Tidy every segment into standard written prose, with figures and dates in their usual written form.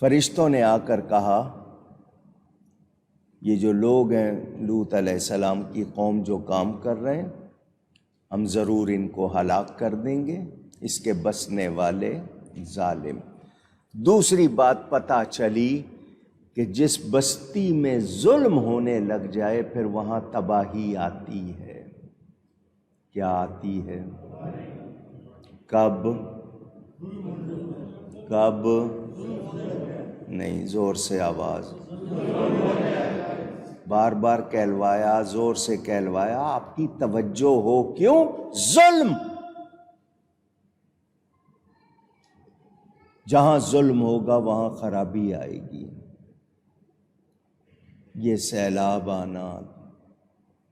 فرشتوں نے آ کر کہا یہ جو لوگ ہیں لوط علیہ السلام کی قوم جو کام کر رہے ہیں ہم ضرور ان کو ہلاک کر دیں گے، اس کے بسنے والے ظالم۔ دوسری بات پتہ چلی کہ جس بستی میں ظلم ہونے لگ جائے پھر وہاں تباہی آتی ہے۔ کیا آتی ہے؟ کب؟ کب؟ نہیں، زور سے آواز، بار بار کہلوایا، زور سے کہلوایا، آپ کی توجہ ہو کیوں؟ ظلم۔ جہاں ظلم ہوگا وہاں خرابی آئے گی۔ یہ سیلاب آنا،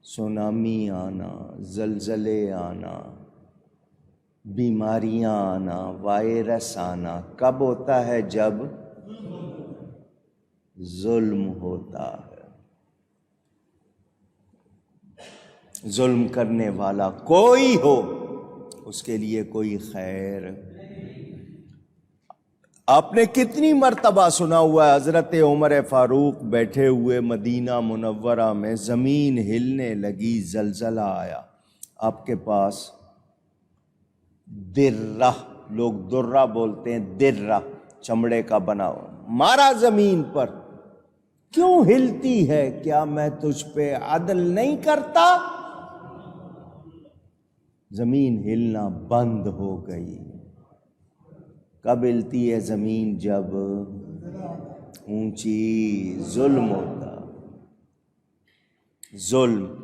سونامی آنا، زلزلے آنا، بیماریاں آنا، وائرس آنا کب ہوتا ہے؟ جب ظلم ہوتا ہے۔ ظلم کرنے والا کوئی ہو اس کے لیے کوئی خیر۔ آپ نے کتنی مرتبہ سنا ہوا ہے حضرت عمر فاروق بیٹھے ہوئے مدینہ منورہ میں، زمین ہلنے لگی، زلزلہ آیا، آپ کے پاس درہ، لوگ درہ بولتے ہیں، درہ چمڑے کا بنا ہوا، مارا زمین پر، کیوں ہلتی ہے؟ کیا میں تجھ پہ عدل نہیں کرتا؟ زمین ہلنا بند ہو گئی۔ کب ہلتی ہے زمین؟ جب اونچی ظلم ہوتا۔ ظلم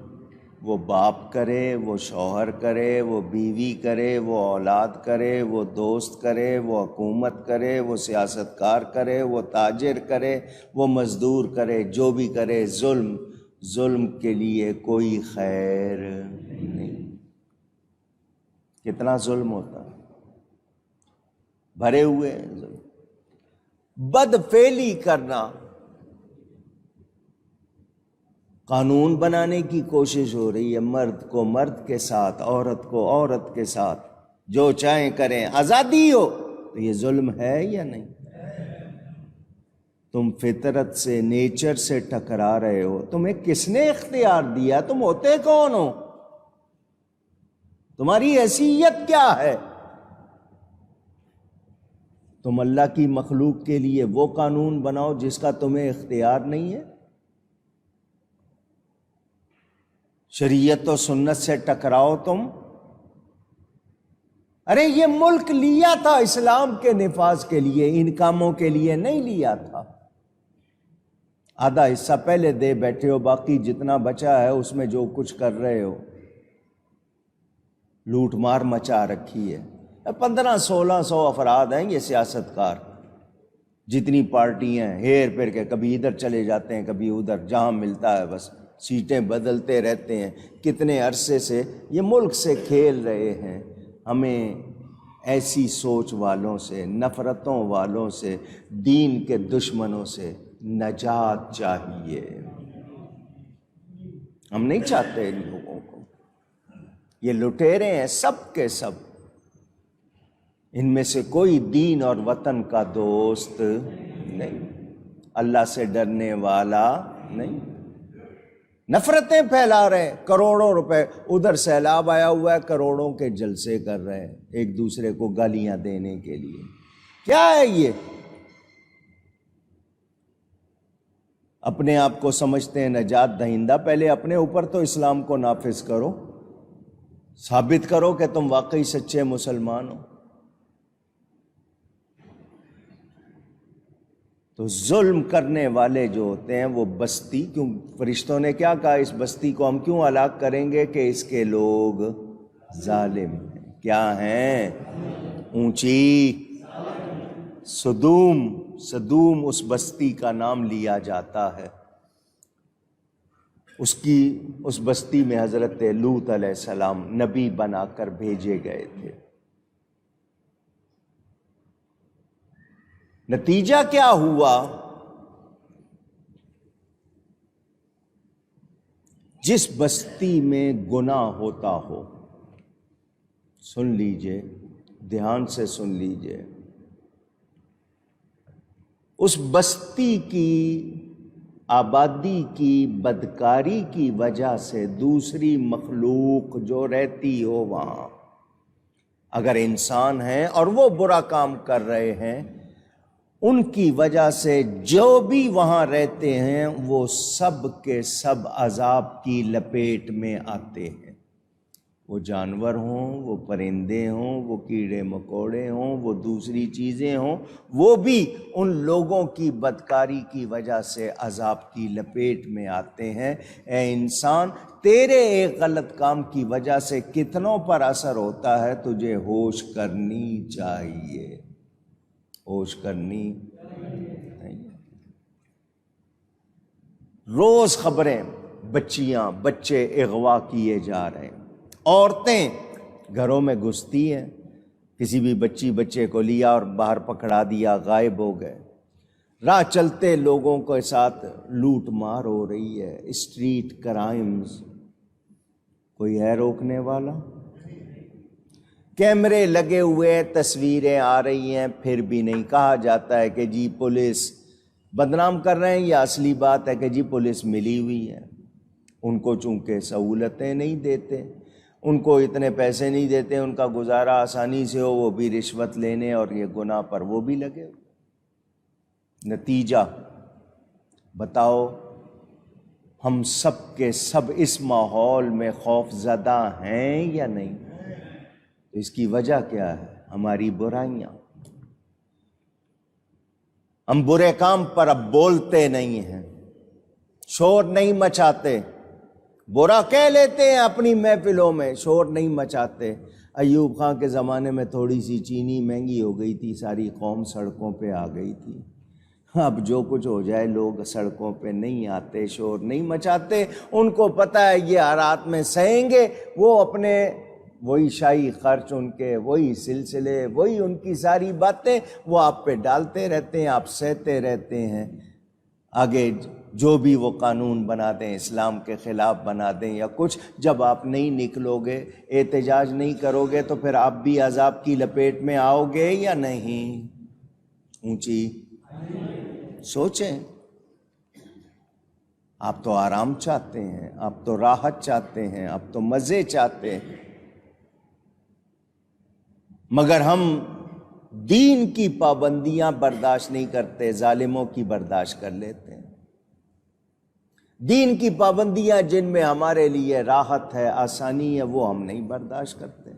وہ باپ کرے، وہ شوہر کرے، وہ بیوی کرے، وہ اولاد کرے، وہ دوست کرے، وہ حکومت کرے، وہ سیاستکار کرے، وہ تاجر کرے، وہ مزدور کرے، جو بھی کرے، ظلم۔ ظلم کے لیے کوئی خیر نہیں۔ کتنا ظلم ہوتا ہے، بھرے ہوئے ہیں۔ بدفعلی کرنا، قانون بنانے کی کوشش ہو رہی ہے، مرد کو مرد کے ساتھ، عورت کو عورت کے ساتھ، جو چاہیں کریں، آزادی ہو، تو یہ ظلم ہے یا نہیں؟ تم فطرت سے، نیچر سے ٹکرا رہے ہو۔ تمہیں کس نے اختیار دیا؟ تم ہوتے کون ہو؟ تمہاری حیثیت کیا ہے؟ تم اللہ کی مخلوق کے لیے وہ قانون بناؤ جس کا تمہیں اختیار نہیں ہے۔ شریعت و سنت سے ٹکراؤ تم۔ ارے یہ ملک لیا تھا اسلام کے نفاذ کے لیے، ان کاموں کے لیے نہیں لیا تھا۔ آدھا حصہ پہلے دے بیٹھے ہو، باقی جتنا بچا ہے اس میں جو کچھ کر رہے ہو، لوٹ مار مچا رکھی ہے۔ 1500-1600 افراد ہیں یہ سیاستکار، جتنی پارٹیاں ہیں، ہیر پھر کے کبھی ادھر چلے جاتے ہیں کبھی ادھر، جہاں ملتا ہے بس سیٹیں بدلتے رہتے ہیں۔ کتنے عرصے سے یہ ملک سے کھیل رہے ہیں۔ ہمیں ایسی سوچ والوں سے، نفرتوں والوں سے، دین کے دشمنوں سے نجات چاہیے۔ ہم نہیں چاہتے ان لوگوں کو، یہ لٹیرے ہیں سب کے سب، ان میں سے کوئی دین اور وطن کا دوست نہیں، اللہ سے ڈرنے والا نہیں۔ نفرتیں پھیلا رہے ہیں، کروڑوں روپے، ادھر سیلاب آیا ہوا ہے، کروڑوں کے جلسے کر رہے ہیں ایک دوسرے کو گالیاں دینے کے لیے۔ کیا ہے یہ؟ اپنے آپ کو سمجھتے ہیں نجات دہندہ، پہلے اپنے اوپر تو اسلام کو نافذ کرو، ثابت کرو کہ تم واقعی سچے مسلمان ہو۔ تو ظلم کرنے والے جو ہوتے ہیں وہ بستی، کیوں فرشتوں نے کیا کہا؟ اس بستی کو ہم کیوں ہلاک کریں گے؟ کہ اس کے لوگ ظالم ہیں۔ کیا ہیں؟ اونچی سدوم۔ سدوم اس بستی کا نام لیا جاتا ہے۔ اس بستی میں حضرت لوط علیہ السلام نبی بنا کر بھیجے گئے تھے۔ نتیجہ کیا ہوا؟ جس بستی میں گناہ ہوتا ہو، سن لیجئے، دھیان سے سن لیجئے، اس بستی کی آبادی کی بدکاری کی وجہ سے دوسری مخلوق جو رہتی ہو وہاں، اگر انسان ہیں اور وہ برا کام کر رہے ہیں، ان کی وجہ سے جو بھی وہاں رہتے ہیں وہ سب کے سب عذاب کی لپیٹ میں آتے ہیں، وہ جانور ہوں، وہ پرندے ہوں، وہ کیڑے مکوڑے ہوں، وہ دوسری چیزیں ہوں، وہ بھی ان لوگوں کی بدکاری کی وجہ سے عذاب کی لپیٹ میں آتے ہیں۔ اے انسان، تیرے ایک غلط کام کی وجہ سے کتنوں پر اثر ہوتا ہے، تجھے ہوش کرنی چاہیے، ہوش کرنی نہیں۔ روز خبریں، بچیاں بچے اغوا کیے جا رہے ہیں، عورتیں گھروں میں گھستی ہیں، کسی بھی بچی بچے کو لیا اور باہر پکڑا دیا، غائب ہو گئے۔ راہ چلتے لوگوں کے ساتھ لوٹ مار ہو رہی ہے، اسٹریٹ کرائمز، کوئی ہے روکنے والا؟ کیمرے لگے ہوئے، تصویریں آ رہی ہیں، پھر بھی نہیں کہا جاتا ہے کہ جی پولیس بدنام کر رہے ہیں، یا اصلی بات ہے کہ جی پولیس ملی ہوئی ہے۔ ان کو چونکہ سہولتیں نہیں دیتے، ان کو اتنے پیسے نہیں دیتے، ان کا گزارا آسانی سے ہو، وہ بھی رشوت لینے اور یہ گناہ پر وہ بھی لگے ہوئے۔ نتیجہ بتاؤ، ہم سب کے سب اس ماحول میں خوف زدہ ہیں یا نہیں؟ اس کی وجہ کیا ہے؟ ہماری برائیاں۔ ہم برے کام پر اب بولتے نہیں ہیں، شور نہیں مچاتے، برا کہہ لیتے ہیں اپنی محفلوں میں، شور نہیں مچاتے۔ ایوب خان کے زمانے میں تھوڑی سی چینی مہنگی ہو گئی تھی، ساری قوم سڑکوں پہ آ گئی تھی۔ اب جو کچھ ہو جائے لوگ سڑکوں پہ نہیں آتے، شور نہیں مچاتے، ان کو پتہ ہے یہ حالات میں سہیں گے، وہ اپنے وہی شاہی خرچ، ان کے وہی سلسلے، وہی ان کی ساری باتیں وہ آپ پہ ڈالتے رہتے ہیں، آپ سہتے رہتے ہیں۔ آگے جو بھی وہ قانون بنا دیں، اسلام کے خلاف بنا دیں یا کچھ، جب آپ نہیں نکلو گے، احتجاج نہیں کرو گے، تو پھر آپ بھی عذاب کی لپیٹ میں آؤ گے یا نہیں؟ اونچی سوچیں۔ آپ تو آرام چاہتے ہیں، آپ تو راحت چاہتے ہیں، آپ تو مزے چاہتے ہیں، مگر ہم دین کی پابندیاں برداشت نہیں کرتے، ظالموں کی برداشت کر لیتے ہیں۔ دین کی پابندیاں جن میں ہمارے لیے راحت ہے، آسانی ہے، وہ ہم نہیں برداشت کرتے،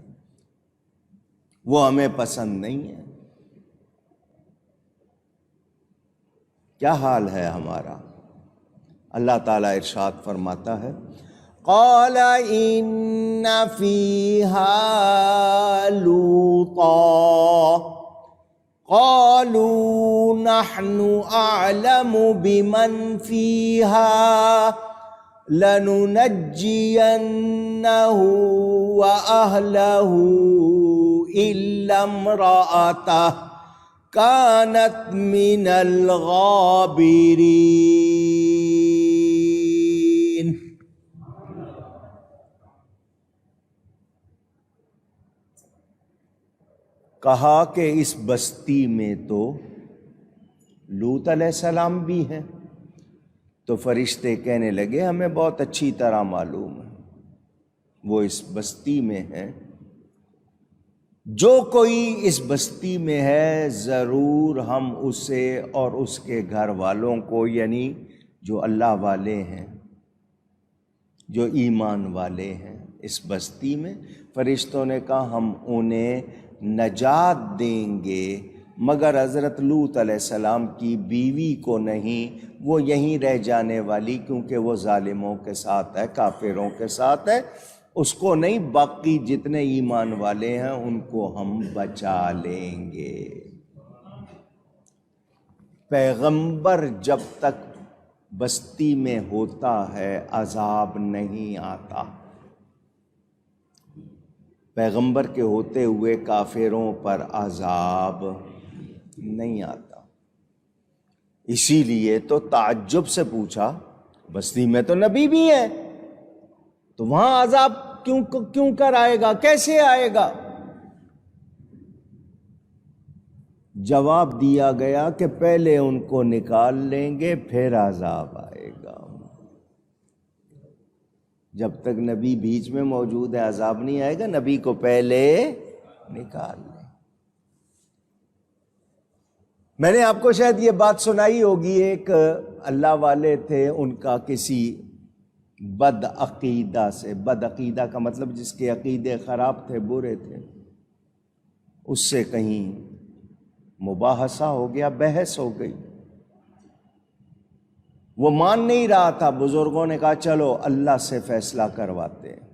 وہ ہمیں پسند نہیں ہے۔ کیا حال ہے ہمارا؟ اللہ تعالیٰ ارشاد فرماتا ہے، قال ان فیہا لوطا قالوا نحن اعلم بمن فیہا لننجینہ واہلہ الا امرأتہ كانت من الغابرين۔ کہا کہ اس بستی میں تو لوط علیہ السلام بھی ہیں، تو فرشتے کہنے لگے ہمیں بہت اچھی طرح معلوم ہے وہ اس بستی میں ہے، جو کوئی اس بستی میں ہے ضرور ہم اسے اور اس کے گھر والوں کو، یعنی جو اللہ والے ہیں، جو ایمان والے ہیں اس بستی میں، فرشتوں نے کہا ہم انہیں نجات دیں گے، مگر حضرت لوط علیہ السلام کی بیوی کو نہیں، وہ یہیں رہ جانے والی، کیونکہ وہ ظالموں کے ساتھ ہے، کافروں کے ساتھ ہے، اس کو نہیں، باقی جتنے ایمان والے ہیں ان کو ہم بچا لیں گے۔ پیغمبر جب تک بستی میں ہوتا ہے عذاب نہیں آتا، پیغمبر کے ہوتے ہوئے کافروں پر عذاب نہیں آتا۔ اسی لیے تو تعجب سے پوچھا، بستی میں تو نبی بھی ہے، تو وہاں عذاب کیوں کر آئے گا، کیسے آئے گا؟ جواب دیا گیا کہ پہلے ان کو نکال لیں گے پھر عذاب آئے گا. جب تک نبی بیچ میں موجود ہے عذاب نہیں آئے گا، نبی کو پہلے نکال لیں. میں نے آپ کو شاید یہ بات سنائی ہوگی، ایک اللہ والے تھے، ان کا کسی بد عقیدہ سے، بد عقیدہ کا مطلب جس کے عقیدے خراب تھے، برے تھے، اس سے کہیں مباحثہ ہو گیا، بحث ہو گئی. وہ مان نہیں رہا تھا. بزرگوں نے کہا چلو اللہ سے فیصلہ کرواتے ہیں،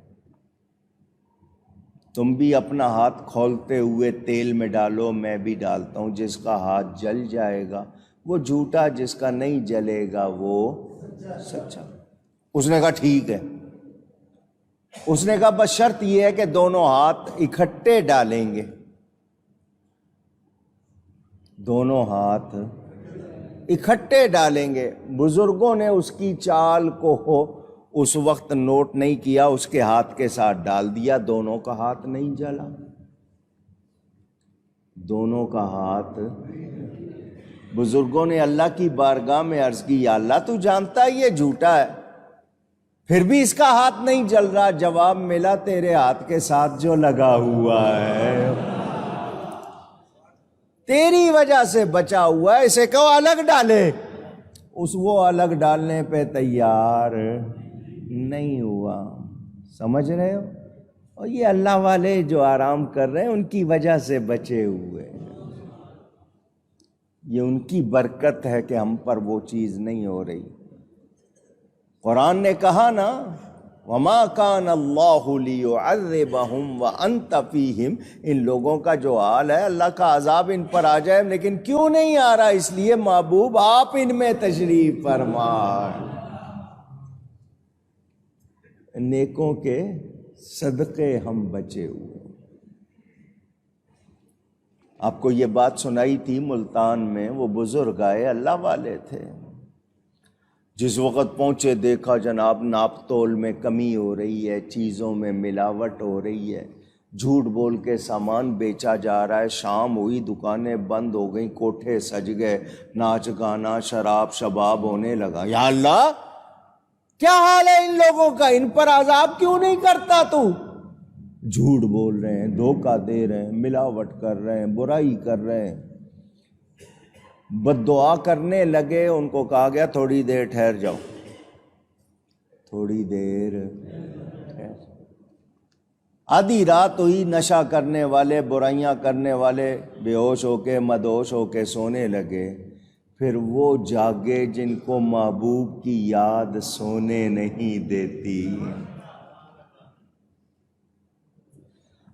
تم بھی اپنا ہاتھ کھولتے ہوئے تیل میں ڈالو، میں بھی ڈالتا ہوں. جس کا ہاتھ جل جائے گا وہ جھوٹا، جس کا نہیں جلے گا وہ سچا. اس نے کہا ٹھیک ہے. اس نے کہا بس شرط یہ ہے کہ دونوں ہاتھ اکٹھے ڈالیں گے. دونوں ہاتھ اکٹھے ڈالیں گے. بزرگوں نے اس کی چال کو اس وقت نوٹ نہیں کیا، اس کے ہاتھ کے ساتھ ڈال دیا. دونوں کا ہاتھ نہیں جلا، دونوں کا ہاتھ. بزرگوں نے اللہ کی بارگاہ میں عرض کی یا اللہ تو جانتا ہے یہ جھوٹا ہے، پھر بھی اس کا ہاتھ نہیں جل رہا. جواب ملا تیرے ہاتھ کے ساتھ جو لگا ہوا ہے تیری وجہ سے بچا ہوا ہے، اسے کہو الگ ڈالے. وہ الگ ڈالنے پہ تیار نہیں ہوا. سمجھ رہے ہو؟ اور یہ اللہ والے جو آرام کر رہے ہیں ان کی وجہ سے بچے ہوئے، یہ ان کی برکت ہے کہ ہم پر وہ چیز نہیں ہو رہی. قرآن نے کہا نا وَمَا كَانَ اللَّهُ لِيُعَذِّبَهُمْ وَأَنْتَ فِيهِمْ. ان لوگوں کا جو حال ہے اللہ کا عذاب ان پر آ جائے، لیکن کیوں نہیں آ رہا؟ اس لیے محبوب آپ ان میں تشریف فرما. نیکوں کے صدقے ہم بچے ہوئے. آپ کو یہ بات سنائی تھی ملتان میں، وہ بزرگ آئے، اللہ والے تھے. جس وقت پہنچے دیکھا جناب ناپ تول میں کمی ہو رہی ہے، چیزوں میں ملاوٹ ہو رہی ہے، جھوٹ بول کے سامان بیچا جا رہا ہے. شام ہوئی، دکانیں بند ہو گئیں، کوٹھے سج گئے، ناچ گانا شراب شباب ہونے لگا. یا اللہ کیا حال ہے ان لوگوں کا، ان پر عذاب کیوں نہیں کرتا تو؟ جھوٹ بول رہے ہیں، دھوکہ دے رہے ہیں، ملاوٹ کر رہے ہیں، برائی کر رہے ہیں. بد دعا کرنے لگے. ان کو کہا گیا تھوڑی دیر ٹھہر جاؤ، تھوڑی دیر. آدھی رات ہوئی، نشہ کرنے والے، برائیاں کرنے والے بے ہوش ہو کے مدہوش ہو کے سونے لگے. پھر وہ جاگے جن کو محبوب کی یاد سونے نہیں دیتی.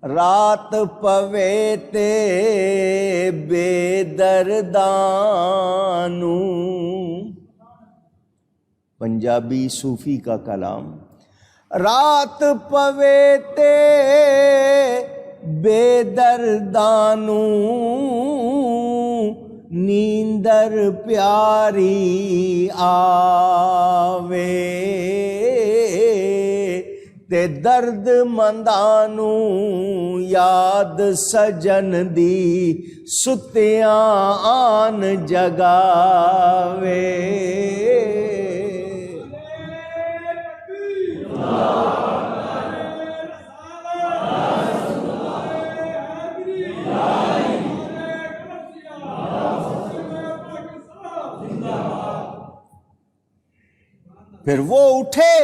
رات پوے تے بے دردانو، پنجابی صوفی کا کلام. رات پوے تے بے دردانو، نیندر پیاری آوے، تے درد مندانو یاد سجن دی ستیاں آن جگاوے. پھر وہ اٹھے،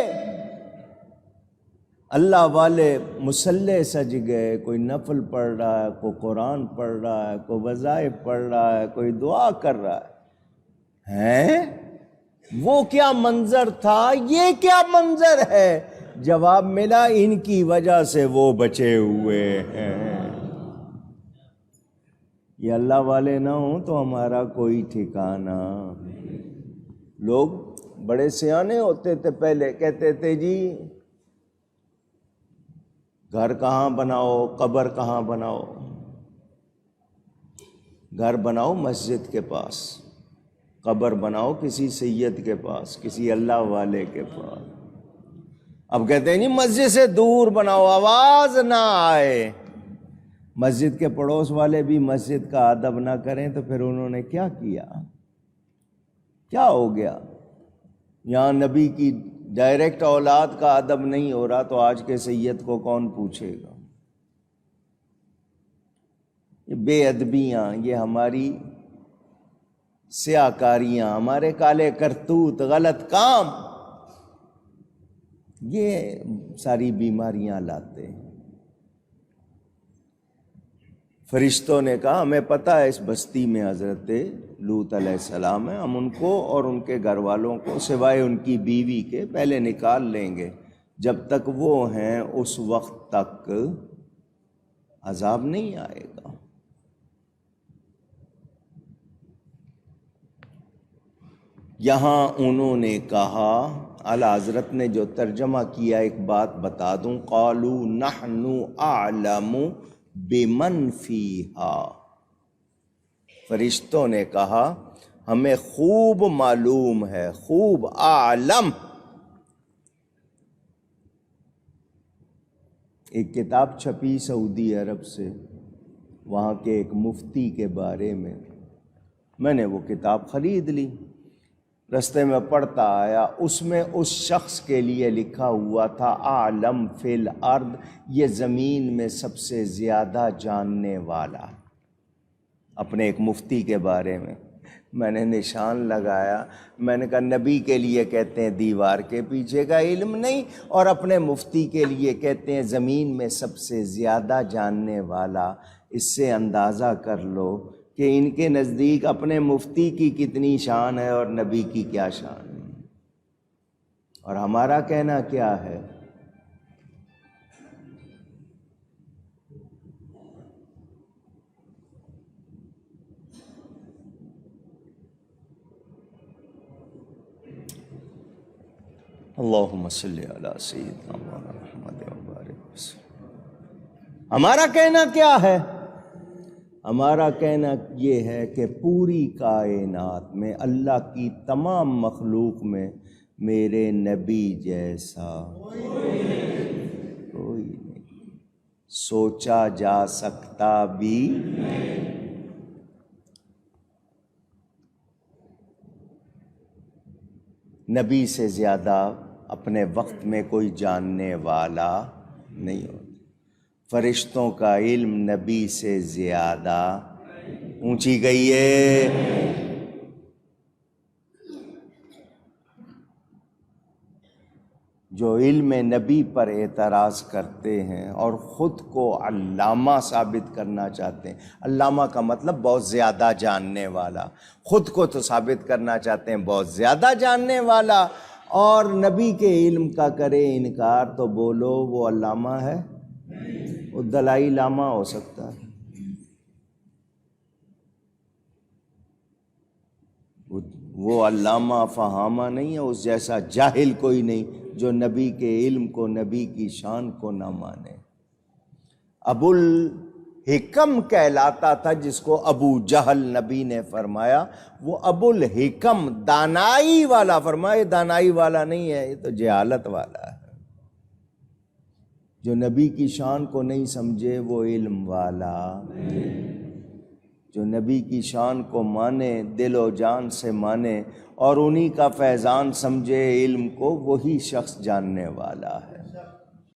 اللہ والے مصلے سج گئے، کوئی نفل پڑھ رہا ہے، کوئی قرآن پڑھ رہا ہے، کوئی وظائف پڑھ رہا ہے، کوئی دعا کر رہا ہے. وہ کیا منظر تھا، یہ کیا منظر ہے؟ جواب ملا ان کی وجہ سے وہ بچے ہوئے ہیں. یہ اللہ والے نہ ہوں تو ہمارا کوئی ٹھکانہ. لوگ بڑے سیانے ہوتے تھے پہلے، کہتے تھے جی گھر کہاں بناؤ، قبر کہاں بناؤ؟ گھر بناؤ مسجد کے پاس، قبر بناؤ کسی سید کے پاس، کسی اللہ والے کے پاس. اب کہتے ہیں نہیں مسجد سے دور بناؤ، آواز نہ آئے. مسجد کے پڑوس والے بھی مسجد کا ادب نہ کریں تو پھر انہوں نے کیا کیا؟ کیا ہو گیا؟ یہاں نبی کی ڈائریکٹ اولاد کا ادب نہیں ہو رہا تو آج کے سید کو کون پوچھے گا؟ یہ بے ادبیاں، یہ ہماری سیاکاریاں، ہمارے کالے کرتوت، غلط کام، یہ ساری بیماریاں لاتے ہیں۔ فرشتوں نے کہا ہمیں پتہ ہے اس بستی میں حضرت لوط علیہ السلام ہے، ہم ان کو اور ان کے گھر والوں کو سوائے ان کی بیوی کے پہلے نکال لیں گے، جب تک وہ ہیں اس وقت تک عذاب نہیں آئے گا۔ یہاں انہوں نے کہا، اعلیٰ حضرت نے جو ترجمہ کیا ایک بات بتا دوں، قالوا نحن اعلم بمن فیہا، فرشتوں نے کہا ہمیں خوب معلوم ہے، خوب اعلم۔ ایک کتاب چھپی سعودی عرب سے، وہاں کے ایک مفتی کے بارے میں نے وہ کتاب خرید لی، رستے میں پڑھتا آیا، اس میں اس شخص کے لیے لکھا ہوا تھا اعلم فی الارض، یہ زمین میں سب سے زیادہ جاننے والا، اپنے ایک مفتی کے بارے میں نے نشان لگایا، میں نے کہا نبی کے لیے کہتے ہیں دیوار کے پیچھے کا علم نہیں، اور اپنے مفتی کے لیے کہتے ہیں زمین میں سب سے زیادہ جاننے والا۔ اس سے اندازہ کر لو کہ ان کے نزدیک اپنے مفتی کی کتنی شان ہے اور نبی کی کیا شان ہے، اور ہمارا کہنا کیا ہے؟ اللہم صلی علی سیدنا محمد وبارک وسلم۔ ہمارا کہنا کیا ہے؟ ہمارا کہنا یہ ہے کہ پوری کائنات میں، اللہ کی تمام مخلوق میں میرے نبی جیسا کوئی نہیں، سوچا جا سکتا بھی نبی سے زیادہ اپنے وقت میں کوئی جاننے والا نہیں ہوتا۔ فرشتوں کا علم نبی سے زیادہ اونچی گئی ہے۔ جو علم نبی پر اعتراض کرتے ہیں اور خود کو علامہ ثابت کرنا چاہتے ہیں، علامہ کا مطلب بہت زیادہ جاننے والا، خود کو تو ثابت کرنا چاہتے ہیں بہت زیادہ جاننے والا، اور نبی کے علم کا کرے انکار تو بولو وہ علامہ ہے؟ وہ دلائی لاما ہو سکتا ہے، وہ علامہ فہامہ نہیں ہے، اس جیسا جاہل کوئی نہیں جو نبی کے علم کو، نبی کی شان کو نہ مانے۔ ابو الحکم کہلاتا تھا جس کو ابو جہل نبی نے فرمایا، وہ ابو الحکم دانائی والا، فرمائے دانائی والا نہیں ہے، یہ تو جہالت والا ہے۔ جو نبی کی شان کو نہیں سمجھے وہ علم والا، جو نبی کی شان کو مانے، دل و جان سے مانے اور انہی کا فیضان سمجھے علم کو، وہی شخص جاننے والا ہے۔